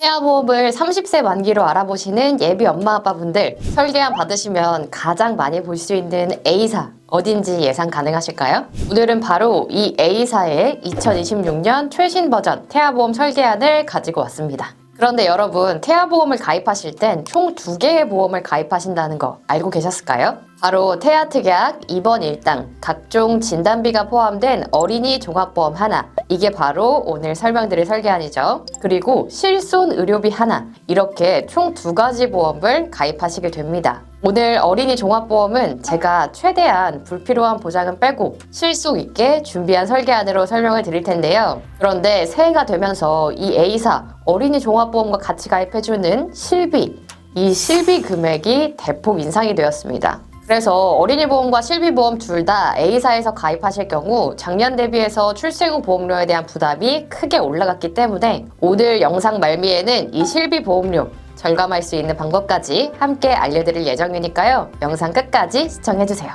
태아보험을 30세 만기로 알아보시는 예비 엄마 아빠분들, 설계안 받으시면 가장 많이 볼 수 있는 A사 어딘지 예상 가능하실까요? 오늘은 바로 이 A사의 2026년 최신 버전 태아보험 설계안을 가지고 왔습니다. 그런데 여러분, 태아보험을 가입하실 땐 총 2개의 보험을 가입하신다는 거 알고 계셨을까요? 바로 태아특약, 입원 일당, 각종 진단비가 포함된 어린이 종합보험 하나, 이게 바로 오늘 설명드릴 설계안이죠. 그리고 실손 의료비 하나, 이렇게 총 2가지 보험을 가입하시게 됩니다. 오늘 어린이 종합보험은 제가 최대한 불필요한 보장은 빼고 실속 있게 준비한 설계안으로 설명을 드릴 텐데요. 그런데 새해가 되면서 이 A사 어린이 종합보험과 같이 가입해주는 실비, 이 실비 금액이 대폭 인상이 되었습니다. 그래서 어린이 보험과 실비 보험 둘 다 A사에서 가입하실 경우 작년 대비해서 출생 후 보험료에 대한 부담이 크게 올라갔기 때문에 오늘 영상 말미에는 이 실비 보험료 절감할 수 있는 방법까지 함께 알려드릴 예정이니까요. 영상 끝까지 시청해주세요.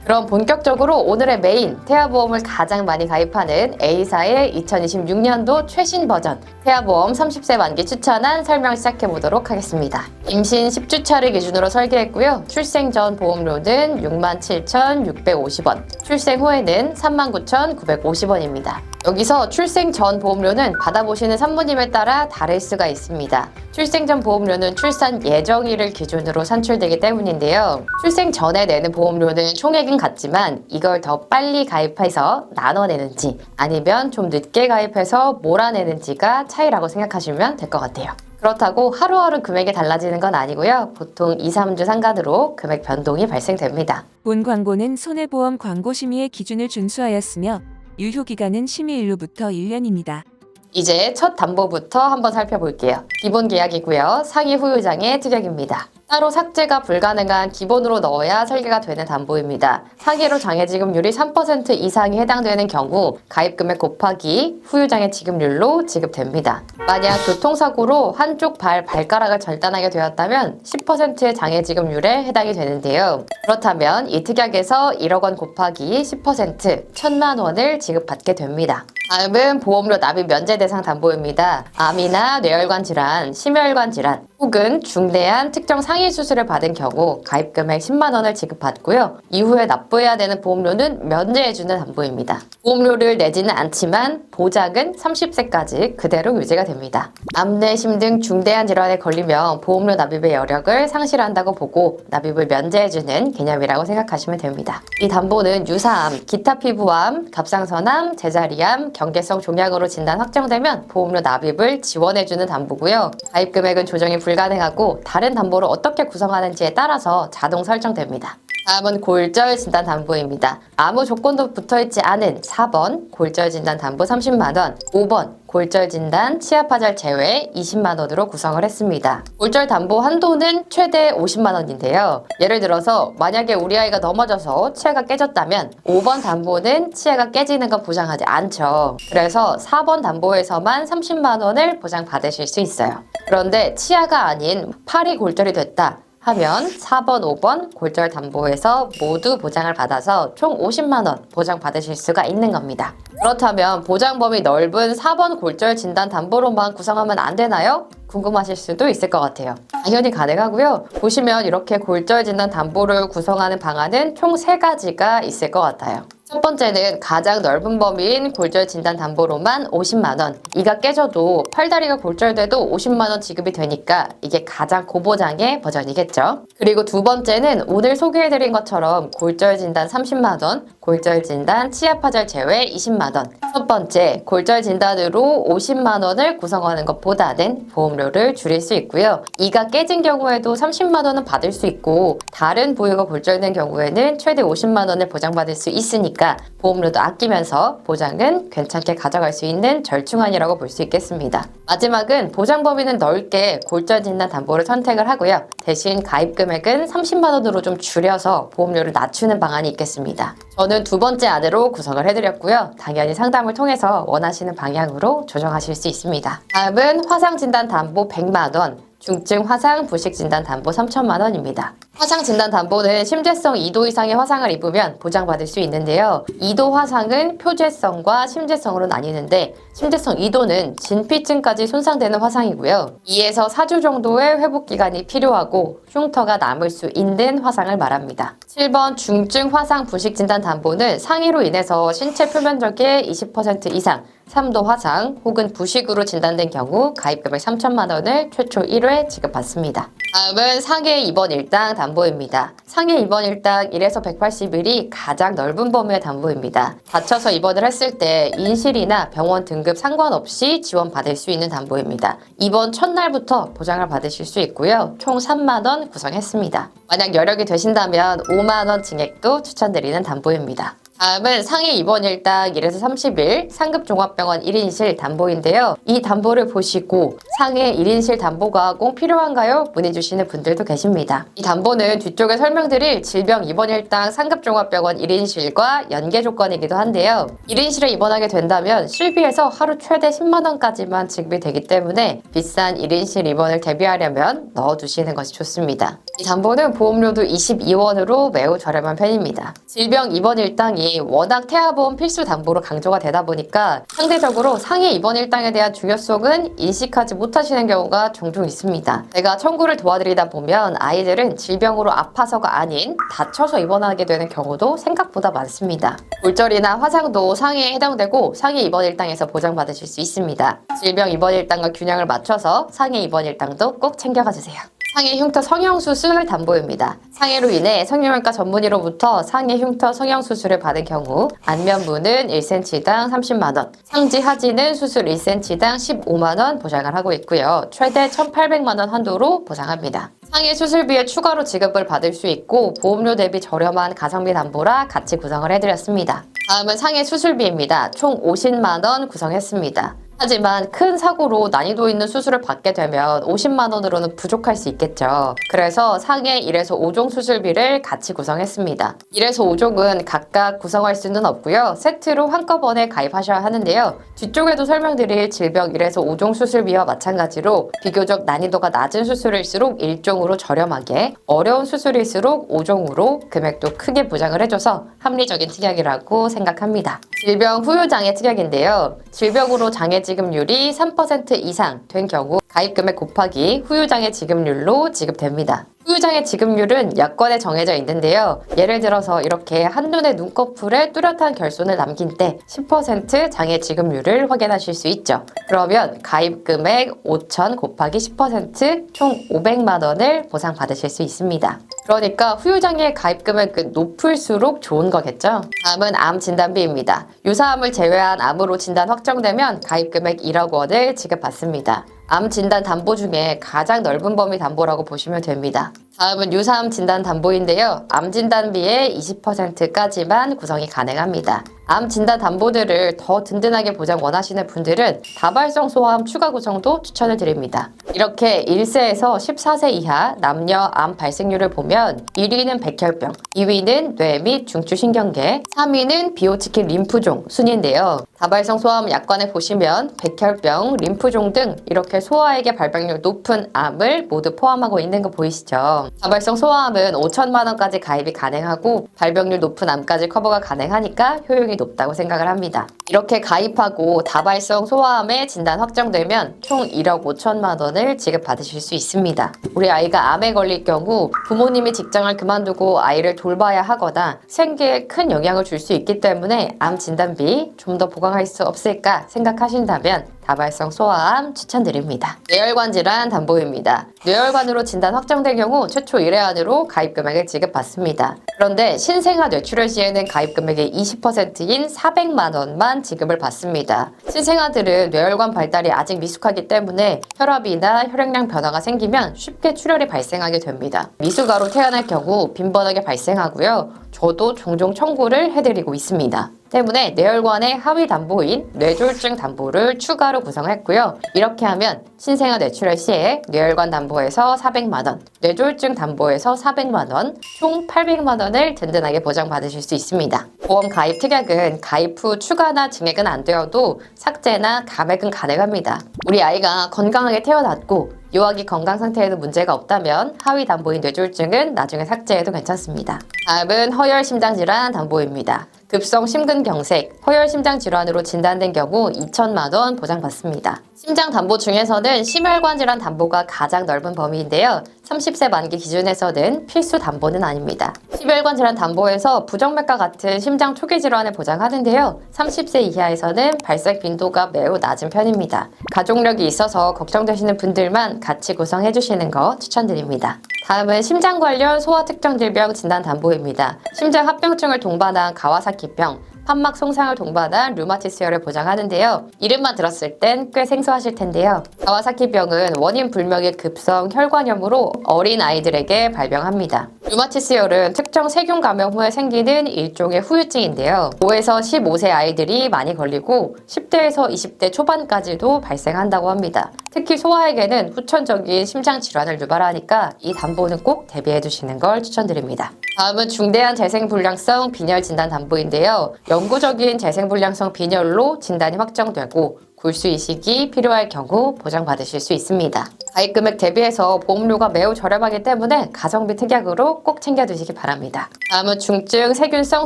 그럼 본격적으로 오늘의 메인, 태아보험을 가장 많이 가입하는 A사의 2026년도 최신 버전 태아보험 30세 만기 추천안 설명 시작해보도록 하겠습니다. 임신 10주차를 기준으로 설계했고요. 출생 전 보험료는 67,650원, 출생 후에는 39,950원입니다. 여기서 출생 전 보험료는 받아보시는 산모님에 따라 다를 수가 있습니다. 출생 전 보험료는 출산 예정일을 기준으로 산출되기 때문인데요. 출생 전에 내는 보험료는 총액은 같지만 이걸 더 빨리 가입해서 나눠내는지 아니면 좀 늦게 가입해서 몰아내는지가 차이라고 생각하시면 될 것 같아요. 그렇다고 하루하루 금액이 달라지는 건 아니고요. 보통 2, 3주 상간으로 금액 변동이 발생됩니다. 본 광고는 손해보험 광고심의의 기준을 준수하였으며 유효기간은 심의일로부터 1년입니다. 이제 첫 담보부터 한번 살펴볼게요. 기본 계약이고요. 상위 후유장의 특약입니다. 따로 삭제가 불가능한 기본으로 넣어야 설계가 되는 담보입니다. 상위로 장해지급률이 3% 이상이 해당되는 경우 가입금액 곱하기 후유장해 지급률로 지급됩니다. 만약 교통사고로 한쪽 발가락을 절단하게 되었다면 10%의 장해지급률에 해당이 되는데요. 그렇다면 이 특약에서 1억 원 곱하기 10% 1,000만 원을 지급받게 됩니다. 다음은 보험료 납입 면제 대상 담보입니다. 암이나 뇌혈관 질환, 심혈관 질환 혹은 중대한 특정 상해 수술을 받은 경우 가입금액 10만 원을 지급받고요. 이후에 납부해야 되는 보험료는 면제해주는 담보입니다. 보험료를 내지는 않지만 보장은 30세까지 그대로 유지가 됩니다. 암, 뇌, 심 등 중대한 질환에 걸리면 보험료 납입의 여력을 상실한다고 보고 납입을 면제해주는 개념이라고 생각하시면 됩니다. 이 담보는 유사암, 기타 피부암, 갑상선암, 제자리암, 경계성 종양으로 진단 확정되면 보험료 납입을 지원해주는 담보고요. 가입금액은 조정이 불가능하고 다른 담보를 어떻게 구성하는지에 따라서 자동 설정됩니다. 다음은 골절 진단 담보입니다. 아무 조건도 붙어있지 않은 4번 골절 진단 담보 30만 원, 5번 골절 진단 치아 파절 제외 20만 원으로 구성을 했습니다. 골절 담보 한도는 최대 50만 원인데요. 예를 들어서 만약에 우리 아이가 넘어져서 치아가 깨졌다면 5번 담보는 치아가 깨지는 건 보장하지 않죠. 그래서 4번 담보에서만 30만 원을 보장받으실 수 있어요. 그런데 치아가 아닌 팔이 골절이 됐다 하면 4번, 5번 골절 담보에서 모두 보장을 받아서 총 50만 원 보장받으실 수가 있는 겁니다. 그렇다면 보장 범위 넓은 4번 골절 진단 담보로만 구성하면 안 되나요? 궁금하실 수도 있을 것 같아요. 당연히 가능하고요. 보시면 이렇게 골절 진단 담보를 구성하는 방안은 총 3가지가 있을 것 같아요. 첫 번째는 가장 넓은 범위인 골절 진단 담보로만 50만 원. 이가 깨져도 팔다리가 골절돼도 50만 원 지급이 되니까 이게 가장 고보장의 버전이겠죠. 그리고 두 번째는 오늘 소개해드린 것처럼 골절 진단 30만 원, 골절 진단 치아 파절 제외 20만 원. 첫 번째, 골절 진단으로 50만 원을 구성하는 것보다는 보험료를 줄일 수 있고요. 이가 깨진 경우에도 30만 원은 받을 수 있고 다른 부위가 골절된 경우에는 최대 50만 원을 보장받을 수 있으니까 보험료도 아끼면서 보장은 괜찮게 가져갈 수 있는 절충안이라고 볼 수 있겠습니다. 마지막은 보장 범위는 넓게 골절 진단 담보를 선택을 하고요. 대신 가입 금액은 30만 원으로 좀 줄여서 보험료를 낮추는 방안이 있겠습니다. 저는 두 번째 안으로 구성을 해드렸고요. 당연히 상담을 통해서 원하시는 방향으로 조정하실 수 있습니다. 다음은 화상 진단 담보 100만 원, 중증 화상 부식 진단 담보 3천만 원입니다. 화상 진단 담보는 심재성 2도 이상의 화상을 입으면 보장받을 수 있는데요. 2도 화상은 표재성과 심재성으로 나뉘는데 심재성 2도는 진피층까지 손상되는 화상이고요. 2에서 4주 정도의 회복 기간이 필요하고 흉터가 남을 수 있는 화상을 말합니다. 7번 중증 화상 부식 진단 담보는 상해로 인해서 신체 표면적의 20% 이상 3도 화상 혹은 부식으로 진단된 경우 가입금액 3천만 원을 최초 1회 지급받습니다. 다음은 상해 입원 일당 담보입니다. 상해 입원 일당 1에서 180일이 가장 넓은 범위의 담보입니다. 다쳐서 입원을 했을 때 인실이나 병원 등급 상관없이 지원받을 수 있는 담보입니다. 입원 첫날부터 보장을 받으실 수 있고요. 총 3만 원 구성했습니다. 만약 여력이 되신다면 5만 원 증액도 추천드리는 담보입니다. 다음은 상해 입원 일당 1에서 30일 상급 종합병원 1인실 담보인데요. 이 담보를 보시고 상해 1인실 담보가 꼭 필요한가요? 문의 주시는 분들도 계십니다. 이 담보는 뒤쪽에 설명드릴 질병 입원 일당 상급 종합병원 1인실과 연계 조건이기도 한데요. 1인실에 입원하게 된다면 실비에서 하루 최대 10만 원까지만 지급이 되기 때문에 비싼 1인실 입원을 대비하려면 넣어두시는 것이 좋습니다. 이 담보는 보험료도 22원으로 매우 저렴한 편입니다. 질병 입원 일당이 워낙 태아보험 필수 담보로 강조가 되다 보니까 상대적으로 상해 입원 일당에 대한 중요성은 인식하지 못하시는 경우가 종종 있습니다. 제가 청구를 도와드리다 보면 아이들은 질병으로 아파서가 아닌 다쳐서 입원하게 되는 경우도 생각보다 많습니다. 골절이나 화상도 상해에 해당되고 상해 입원 일당에서 보장받으실 수 있습니다. 질병 입원 일당과 균형을 맞춰서 상해 입원 일당도 꼭 챙겨가 주세요. 상해 흉터 성형수술 담보입니다. 상해로 인해 성형외과 전문의로부터 상해 흉터 성형수술을 받은 경우 안면부는 1cm당 30만원, 상지 하지는 수술 1cm당 15만원 보장을 하고 있고요. 최대 1,800만원 한도로 보장합니다. 상해 수술비에 추가로 지급을 받을 수 있고 보험료 대비 저렴한 가성비 담보라 같이 구성을 해드렸습니다. 다음은 상해 수술비입니다. 총 50만원 구성했습니다. 하지만 큰 사고로 난이도 있는 수술을 받게 되면 50만 원으로는 부족할 수 있겠죠. 그래서 상해 1에서 5종 수술비를 같이 구성했습니다. 1에서 5종은 각각 구성할 수는 없고요. 세트로 한꺼번에 가입하셔야 하는데요. 뒤쪽에도 설명드릴 질병 1에서 5종 수술비와 마찬가지로 비교적 난이도가 낮은 수술일수록 1종으로 저렴하게, 어려운 수술일수록 5종으로 금액도 크게 보장을 해줘서 합리적인 특약이라고 생각합니다. 질병 후유장애 특약인데요. 질병으로 장애 지급률이 3% 이상 된 경우 가입금액 곱하기 후유장애 지급률로 지급됩니다. 후유장애 지급률은 약관에 정해져 있는데요. 예를 들어서 이렇게 한눈에 눈꺼풀에 뚜렷한 결손을 남긴 때 10% 장애 지급률을 확인하실 수 있죠. 그러면 가입금액 5천 곱하기 10%총 500만 원을 보상받으실 수 있습니다. 그러니까 후유장애 가입금액 높을수록 좋은 거겠죠? 다음은 암 진단비입니다. 유사암을 제외한 암으로 진단 확정되면 가입금액 1억 원을 지급받습니다. 암 진단 담보 중에 가장 넓은 범위 담보라고 보시면 됩니다. 다음은 유사암 진단 담보인데요. 암 진단비의 20%까지만 구성이 가능합니다. 암 진단 담보들을 더 든든하게 보장 원하시는 분들은 다발성 소아암 추가 구성도 추천을 드립니다. 이렇게 1세에서 14세 이하 남녀 암 발생률을 보면 1위는 백혈병, 2위는 뇌 및 중추신경계, 3위는 비호치킨 림프종 순인데요. 다발성 소아암 약관에 보시면 백혈병, 림프종 등 이렇게 소아에게 발병률 높은 암을 모두 포함하고 있는 거 보이시죠? 다발성 소아암은 5천만 원까지 가입이 가능하고 발병률 높은 암까지 커버가 가능하니까 효용이 높다고 생각을 합니다. 이렇게 가입하고 다발성 소아암의 진단 확정되면 총 1억 5천만 원을 지급받으실 수 있습니다. 우리 아이가 암에 걸릴 경우 부모님이 직장을 그만두고 아이를 돌봐야 하거나 생계에 큰 영향을 줄 수 있기 때문에 암 진단비 좀 더 보강할 수 없을까 생각하신다면 다발성 소아암 추천드립니다. 뇌혈관 질환 담보입니다. 뇌혈관으로 진단 확정된 경우 최초 1회 안으로 가입금액을 지급받습니다. 그런데 신생아 뇌출혈 시에는 가입금액의 20%인 400만 원만 지급을 받습니다. 신생아들은 뇌혈관 발달이 아직 미숙하기 때문에 혈압이나 혈액량 변화가 생기면 쉽게 출혈이 발생하게 됩니다. 미숙아로 태어날 경우 빈번하게 발생하고요. 저도 종종 청구를 해드리고 있습니다. 때문에 뇌혈관의 하위 담보인 뇌졸중 담보를 추가로 구성했고요. 이렇게 하면 신생아 뇌출혈 시에 뇌혈관 담보에서 400만 원, 뇌졸중 담보에서 400만 원, 총 800만 원을 든든하게 보장받으실 수 있습니다. 보험 가입 특약은 가입 후 추가나 증액은 안 되어도 삭제나 감액은 가능합니다. 우리 아이가 건강하게 태어났고 요아기 건강 상태에도 문제가 없다면 하위 담보인 뇌졸중은 나중에 삭제해도 괜찮습니다. 다음은 허혈 심장 질환 담보입니다. 급성 심근경색, 허혈 심장 질환으로 진단된 경우 2천만 원 보장받습니다. 심장 담보 중에서는 심혈관 질환 담보가 가장 넓은 범위인데요. 30세 만기 기준에서는 필수 담보는 아닙니다. 심혈관 질환 담보에서 부정맥과 같은 심장 초기 질환을 보장하는데요. 30세 이하에서는 발생 빈도가 매우 낮은 편입니다. 가족력이 있어서 걱정되시는 분들만 같이 구성해 주시는 거 추천드립니다. 다음은 심장 관련 소아 특정 질병 진단 담보입니다. 심장 합병증을 동반한 가와사키병, 판막 손상을 동반한 류마티스열을 보장하는데요. 이름만 들었을 땐 꽤 생소하실 텐데요. 가와사키병은 원인 불명의 급성 혈관염으로 어린 아이들에게 발병합니다. 류마티스열은 특정 세균 감염 후에 생기는 일종의 후유증인데요. 5에서 15세 아이들이 많이 걸리고 10대에서 20대 초반까지도 발생한다고 합니다. 특히 소아에게는 후천적인 심장 질환을 유발하니까 이 담보는 꼭 대비해 두시는 걸 추천드립니다. 다음은 중대한 재생불량성 빈혈 진단 담보인데요. 영구적인 재생불량성 빈혈로 진단이 확정되고 골수 이식이 필요할 경우 보장받으실 수 있습니다. 가입 금액 대비해서 보험료가 매우 저렴하기 때문에 가성비 특약으로 꼭 챙겨두시기 바랍니다. 다음은 중증 세균성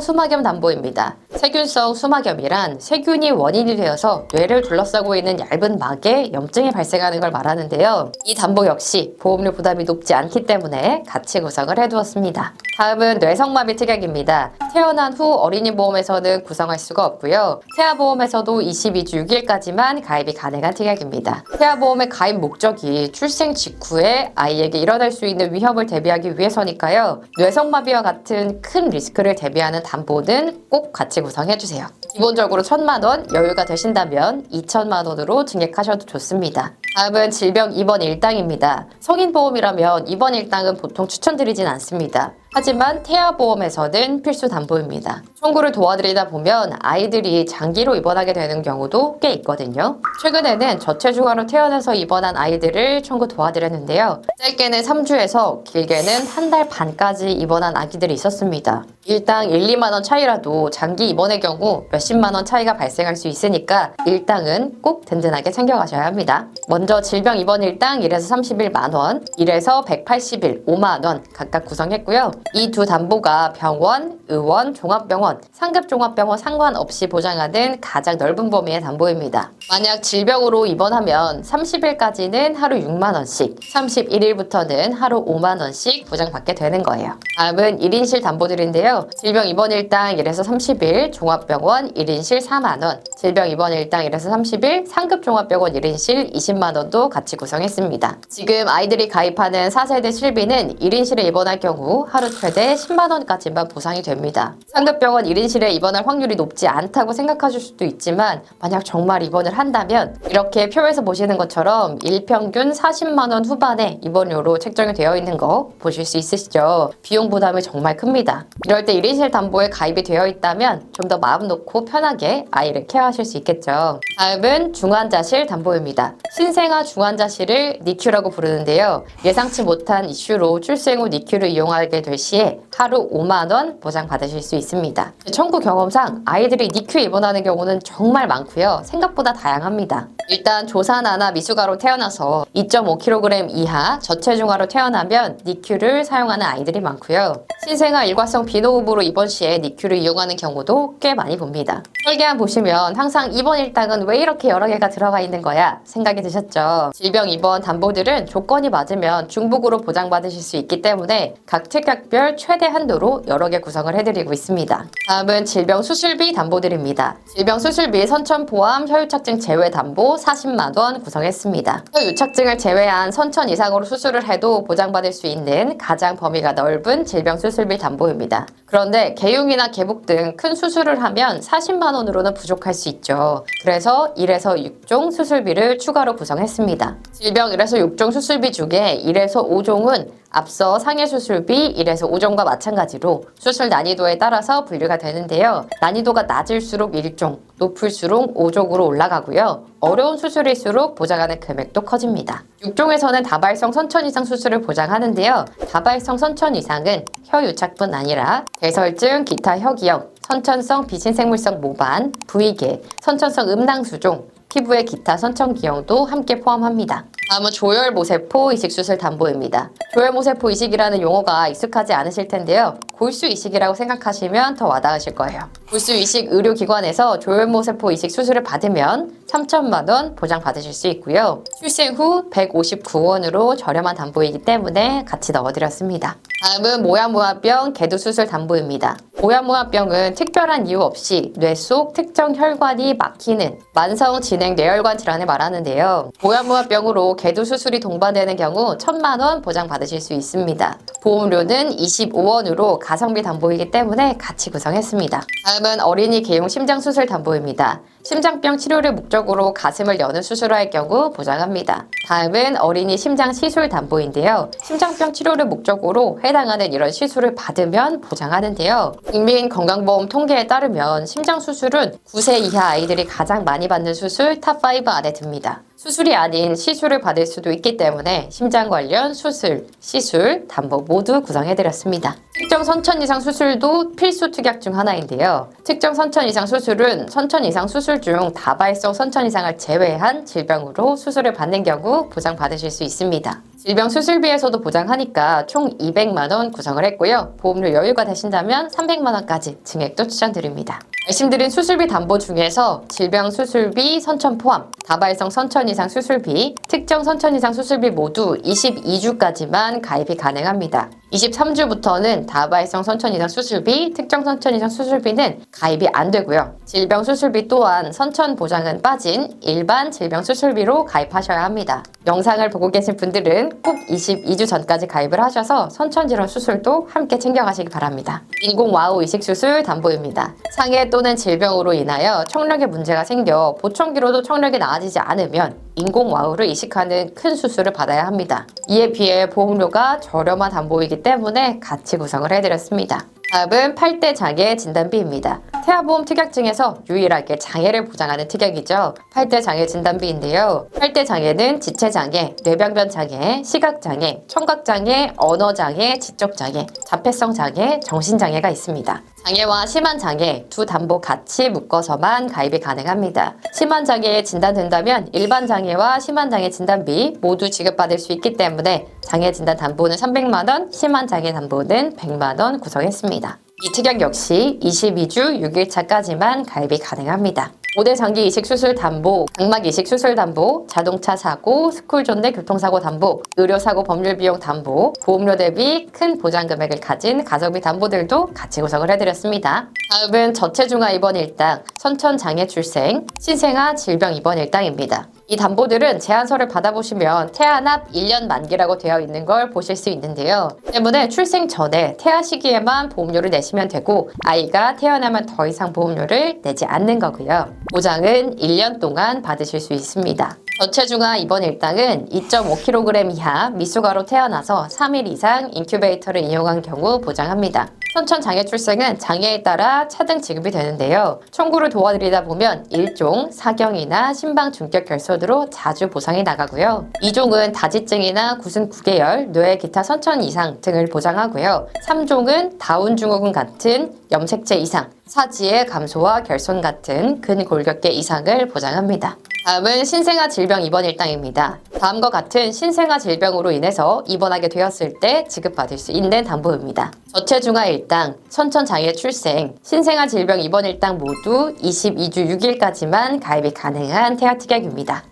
수막염 담보입니다. 세균성 수막염이란 세균이 원인이 되어서 뇌를 둘러싸고 있는 얇은 막에 염증이 발생하는 걸 말하는데요. 이 담보 역시 보험료 부담이 높지 않기 때문에 같이 구성을 해두었습니다. 다음은 뇌성마비 특약입니다. 태어난 후 어린이 보험에서는 구성할 수가 없고요. 태아보험에서도 22주 6일까지만 가입이 가능한 특약입니다. 태아보험의 가입 목적이 출생 직후에 아이에게 일어날 수 있는 위험을 대비하기 위해서니까요. 뇌성마비와 같은 큰 리스크를 대비하는 담보는 꼭 같이 구성해주세요. 기본적으로 1,000만 원, 여유가 되신다면 2,000만 원으로 증액하셔도 좋습니다. 다음은 질병 입원 일당입니다. 성인보험이라면 입원 일당은 보통 추천드리진 않습니다. 하지만 태아보험에서는 필수 담보입니다. 청구를 도와드리다 보면 아이들이 장기로 입원하게 되는 경우도 꽤 있거든요. 최근에는 저체중아로 태어나서 입원한 아이들을 청구 도와드렸는데요. 짧게는 3주에서 길게는 한 달 반까지 입원한 아기들이 있었습니다. 일당 1, 2만 원 차이라도 장기 입원의 경우 몇십만 원 차이가 발생할 수 있으니까 일당은 꼭 든든하게 챙겨가셔야 합니다. 먼저 질병 입원 일당 1에서 31만 원, 1에서 180일 5만 원 각각 구성했고요. 이 두 담보가 병원, 의원, 종합병원, 상급종합병원 상관없이 보장하는 가장 넓은 범위의 담보입니다. 만약 질병으로 입원하면 30일까지는 하루 6만 원씩, 31일부터는 하루 5만 원씩 보장받게 되는 거예요. 다음은 1인실 담보들인데요. 질병 입원 일당 1에서 30일, 종합병원 1인실 4만 원, 질병 입원 일당 1에서 30일, 상급종합병원 1인실 20만 원도 같이 구성했습니다. 지금 아이들이 가입하는 4세대 실비는 1인실에 입원할 경우 하루 최대 10만 원까지만 보상이 됩니다. 상급병원 1인실에 입원할 확률이 높지 않다고 생각하실 수도 있지만 만약 정말 입원을 한다면 이렇게 표에서 보시는 것처럼 일평균 40만 원 후반의 입원료로 책정이 되어 있는 거 보실 수 있으시죠? 비용 부담이 정말 큽니다. 이럴 때 1인실 담보에 가입이 되어 있다면 좀 더 마음 놓고 편하게 아이를 케어하실 수 있겠죠. 다음은 중환자실 담보입니다. 신생아 중환자실을 니큐라고 부르는데요. 예상치 못한 이슈로 출생 후 니큐를 이용하게 될 시에 하루 5만 원 보장받으실 수 있습니다. 제 청구 경험상 아이들이 니큐 입원하는 경우는 정말 많고요. 생각보다 다양합니다. 일단 조산아나 미숙아로 태어나서 2.5kg 이하 저체중아로 태어나면 니큐를 사용하는 아이들이 많고요. 신생아 일과성 비노후부로 입원 시에 니큐를 이용하는 경우도 꽤 많이 봅니다. 설계안 보시면 항상 입원 일당은 왜 이렇게 여러 개가 들어가 있는 거야 생각이 드셨죠? 질병 입원 담보들은 조건이 맞으면 중복으로 보장받으실 수 있기 때문에 각 특약별 최대 한도로 여러 개 구성을 해드리고 있습니다. 다음은 질병 수술비 담보들입니다. 질병 수술비 선천 포함 혀유착증 제외 담보 40만 원 구성했습니다. 혀유착증을 제외한 선천 이상으로 수술을 해도 보장받을 수 있는 가장 범위가 넓은 질병 수술비 담보입니다. 그런데 개흉이나 개복 등 큰 수술을 하면 40만 원으로는 부족할 수 있죠. 그래서 1에서 6종 수술비를 추가로 구성했습니다. 질병 1에서 6종 수술비 중에 1에서 5종은 앞서 상해 수술비 1에서 5종과 마찬가지로 수술 난이도에 따라서 분류가 되는데요. 난이도가 낮을수록 1종, 높을수록 5종으로 올라가고요. 어려운 수술일수록 보장하는 금액도 커집니다. 6종에서는 다발성 선천 이상 수술을 보장하는데요. 다발성 선천 이상은 혀유착뿐 아니라 대설증, 기타 혀기형, 선천성 비신생물성 모반, 부위계, 선천성 음낭수종, 피부의 기타 선천 기형도 함께 포함합니다. 다음은 조혈모세포 이식수술 담보입니다. 조혈모세포 이식이라는 용어가 익숙하지 않으실 텐데요. 골수 이식이라고 생각하시면 더 와닿으실 거예요. 골수 이식 의료기관에서 조혈모세포 이식 수술을 받으면 3천만 원 보장받으실 수 있고요. 출생 후 159원으로 저렴한 담보이기 때문에 같이 넣어드렸습니다. 다음은 모야모야병 개두수술 담보입니다. 모야모야병은 특별한 이유 없이 뇌 속 특정 혈관이 막히는 만성 진행 뇌혈관 질환을 말하는데요. 모야모야병으로 개두수술이 동반되는 경우 1,000만 원 보장받으실 수 있습니다. 보험료는 25원으로 가성비 담보이기 때문에 같이 구성했습니다. 다음은 어린이 개용 심장수술 담보입니다. 심장병 치료를 목적으로 가슴을 여는 수술을 할 경우 보장합니다. 다음은 어린이 심장 시술 담보인데요. 심장병 치료를 목적으로 해당하는 이런 시술을 받으면 보장하는데요. 국민건강보험 통계에 따르면 심장 수술은 9세 이하 아이들이 가장 많이 받는 수술 탑5 안에 듭니다. 수술이 아닌 시술을 받을 수도 있기 때문에 심장 관련 수술, 시술, 담보 모두 구성해드렸습니다. 특정 선천 이상 수술도 필수 특약 중 하나인데요. 특정 선천 이상 수술은 선천 이상 수술 중 다발성 선천 이상을 제외한 질병으로 수술을 받는 경우 보장받으실 수 있습니다. 질병 수술비에서도 보장하니까 총 200만 원 구성을 했고요. 보험료 여유가 되신다면 300만 원까지 증액도 추천드립니다. 말씀드린 수술비 담보 중에서 질병 수술비 선천 포함, 다발성 선천 이상 수술비, 특정 선천 이상 수술비 모두 22주까지만 가입이 가능합니다. 23주부터는 다발성 선천 이상 수술비, 특정 선천 이상 수술비는 가입이 안 되고요. 질병 수술비 또한 선천 보장은 빠진 일반 질병 수술비로 가입하셔야 합니다. 영상을 보고 계신 분들은 꼭 22주 전까지 가입을 하셔서 선천질환 수술도 함께 챙겨가시기 바랍니다. 인공와우 이식수술 담보입니다. 장애 또는 질병으로 인하여 청력에 문제가 생겨 보청기로도 청력이 나아지지 않으면 인공와우를 이식하는 큰 수술을 받아야 합니다. 이에 비해 보험료가 저렴한 담보이기 때문에 같이 구성을 해드렸습니다. 다음은 8대 장애 진단비입니다. 태아보험 특약중에서 유일하게 장애를 보장하는 특약이죠. 8대 장애 진단비인데요. 8대 장애는 지체장애, 뇌병변장애, 시각장애, 청각장애, 언어장애, 지적장애, 자폐성 장애, 정신장애가 있습니다. 장애와 심한 장애 두 담보 같이 묶어서만 가입이 가능합니다. 심한 장애에 진단된다면 일반 장애와 심한 장애 진단비 모두 지급받을 수 있기 때문에 장애 진단 담보는 300만 원, 심한 장애 담보는 100만 원 구성했습니다. 이 특약 역시 22주 6일차까지만 가입이 가능합니다. 5대 장기 이식 수술 담보, 각막 이식 수술 담보, 자동차 사고, 스쿨존 내 교통사고 담보, 의료사고 법률 비용 담보, 보험료 대비 큰 보장 금액을 가진 가성비 담보들도 같이 구성을 해드렸습니다. 다음은 저체중아 입원 일당, 선천장애 출생, 신생아 질병 입원 일당입니다. 이 담보들은 제안서를 받아보시면 태아납 1년 만기라고 되어 있는 걸 보실 수 있는데요. 때문에 출생 전에 태아 시기에만 보험료를 내시면 되고 아이가 태어나면 더 이상 보험료를 내지 않는 거고요. 보장은 1년 동안 받으실 수 있습니다. 저체중아 입원 일당은 2.5kg 이하 미숙아로 태어나서 3일 이상 인큐베이터를 이용한 경우 보장합니다. 선천장애 출생은 장애에 따라 차등 지급이 되는데요. 청구를 도와드리다 보면 1종, 사경이나 신방 중격 결손으로 자주 보상이 나가고요. 2종은 다지증이나 구순 9개열, 뇌 기타 선천 이상 등을 보장하고요. 3종은 다운 증후군 같은 염색체 이상, 사지의 감소와 결손 같은 근골격계 이상을 보장합니다. 다음은 신생아 질병 입원 일당입니다. 다음과 같은 신생아 질병으로 인해서 입원하게 되었을 때 지급받을 수 있는 담보입니다. 저체중아 일당, 선천장애 출생, 신생아 질병 입원 일당 모두 22주 6일까지만 가입이 가능한 태아 특약입니다.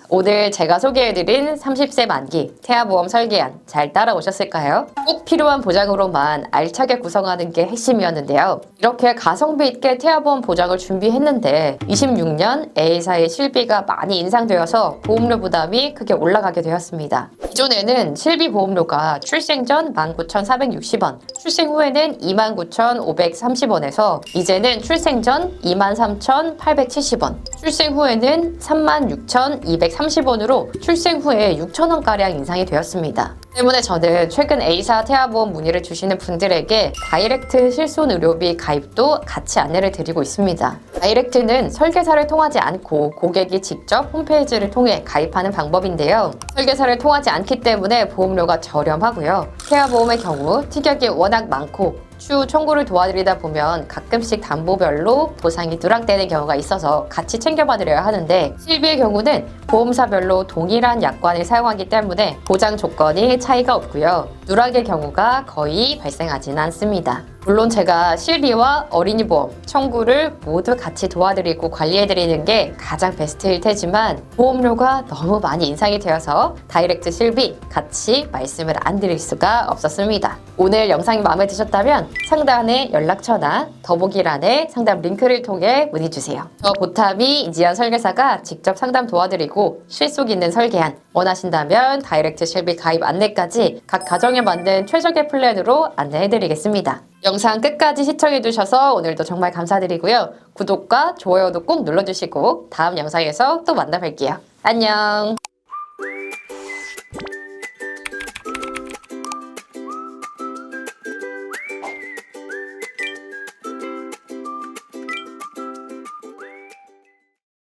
오늘 제가 소개해드린 30세 만기 태아보험 설계안 잘 따라오셨을까요? 꼭 필요한 보장으로만 알차게 구성하는 게 핵심이었는데요. 이렇게 가성비 있게 태아보험 보장을 준비했는데 26년 A사의 실비가 많이 인상되어서 보험료 부담이 크게 올라가게 되었습니다. 기존에는 실비 보험료가 출생 전 19,460원, 출생 후에는 29,530원에서 이제는 출생 전 23,870원, 출생 후에는 36,230원으로 출생 후에 6,000원가량 인상이 되었습니다. 때문에 저는 최근 A사 태아보험 문의를 주시는 분들에게 다이렉트 실손 의료비 가입도 같이 안내를 드리고 있습니다. 다이렉트는 설계사를 통하지 않고 고객이 직접 홈페이지를 통해 가입하는 방법인데요. 설계사를 통하지 않기 때문에 보험료가 저렴하고요. 태아보험의 경우 특약이 워낙 많고 추후 청구를 도와드리다 보면 가끔씩 담보별로 보상이 누락되는 경우가 있어서 같이 챙겨받으려야 하는데, 실비의 경우는 보험사별로 동일한 약관을 사용하기 때문에 보장 조건이 차이가 없고요. 누락의 경우가 거의 발생하지는 않습니다. 물론 제가 실비와 어린이보험 청구를 모두 같이 도와드리고 관리해드리는 게 가장 베스트일 테지만 보험료가 너무 많이 인상이 되어서 다이렉트 실비 같이 말씀을 안 드릴 수가 없었습니다. 오늘 영상이 마음에 드셨다면 상단에 연락처나 더보기란에 상담 링크를 통해 문의주세요. 저 보탐이 이지연 설계사가 직접 상담 도와드리고 실속 있는 설계안, 원하신다면 다이렉트 실비 가입 안내까지 각 가정에 맞는 최적의 플랜으로 안내해드리겠습니다. 영상 끝까지 시청해주셔서 오늘도 정말 감사드리고요. 구독과 좋아요도 꼭 눌러주시고 다음 영상에서 또 만나뵐게요. 안녕!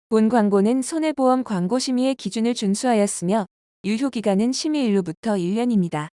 본 광고는 손해보험 광고심의의 기준을 준수하였으며 유효기간은 심의일로부터 1년입니다.